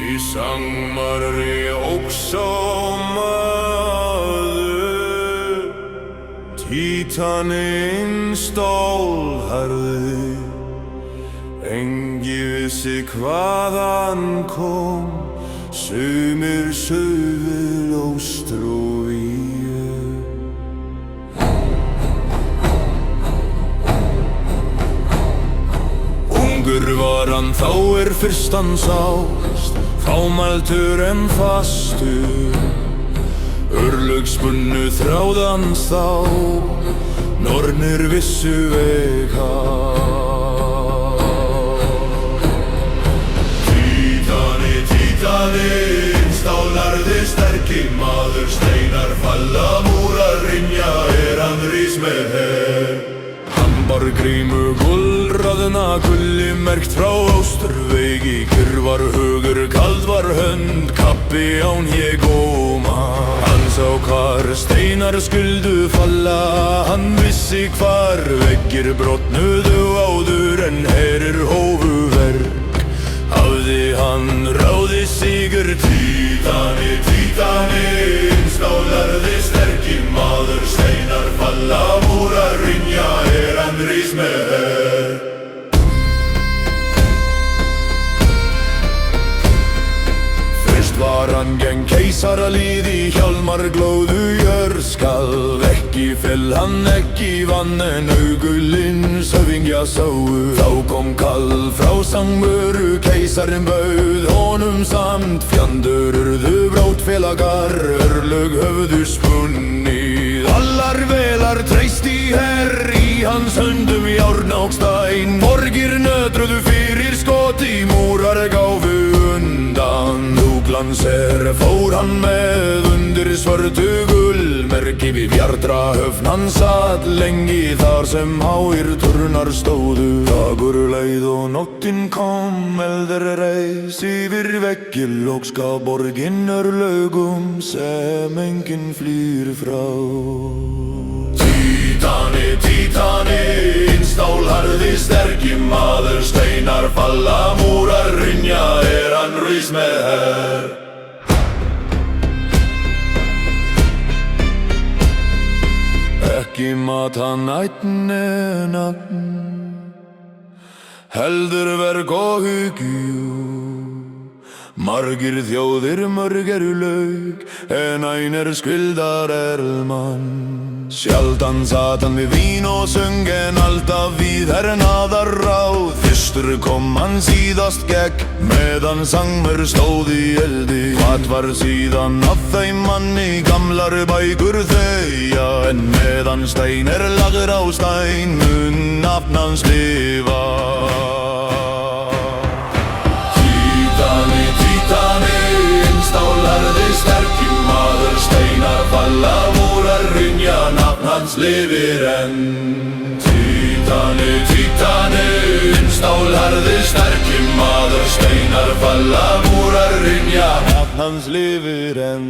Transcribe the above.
Í sangmarri óx á maður, títaninn stálharði. Engi vissi hvaðan kom, sumir sögðu Ástróvíu. Ungur var hann þá fyrst hann sást, fámæltur en fastur. Örlögsbunnu þráðan þá, nornir vissu veg hans. Títaninn stálharði sterki maður, steinar falla, múrar hrynja, hann rís með her. Hann bar grímu gulraðna gulli merkt frá Austurvegi. Kyrr var hugur, kald var hönd, kappi án ég góma. Hann sá hvar steinar skuldu falla, hann vissi hvar veggir brotnuðu áður en herir hófu verk. Hafði hann ráði sigur. Títaninn stálharði sterki maður, steinar falla, múrar hrynja, hann rís með her. Fyrst var hann gegn keisaralíði, hjálmar glóðu jörðskalf. Ekki féll hann, ekki vann, en augulinn höfðingja sáu. Þá kom kall frá sangmöru, keisarinn bauð honum samt. Fjandur urðu brótfélagar, örlög höfðu spunnið. Allar velar treyst í herr, í hans höndum járn og stein. Borgir nötruðu fyrir skoti, múrar gáfu undan. Útlandsher fór hann með undir svörtu gullmerki. Við bjartra höfn hann satt lengi, þar sem háir turnar stóðu. Dagur leið og nóttin kom, eldur reis yfir veggi. Lókska borgin örlögum sem enginn flýr frá. Títaninn stálharði sterki maður, steinar falla, múrar hrynja, hann rís með her. Ekki mat hann ætn en nafn, heldur verk og hyggju. Margir þjóðir, mörg laug, en ein skuldar mann. Sjaldan sat hann við vín og söng, en alltaf við hernaðar ráð. Fyrstur kom hann síðast gegn, meðan sangmör stóð í eldi. Hvað var síðan af þeim manni, gamlar bækur þegja, en meðan stein lagður á stein, mun nafn hans lifa. Títaninn stálharði sterki maður, steinar falla, múrar hrynja, nafn hans lifir enn. Títaninn stálharði sterki maður, steinar falla, múrar hrynja, nafn hans lifir enn.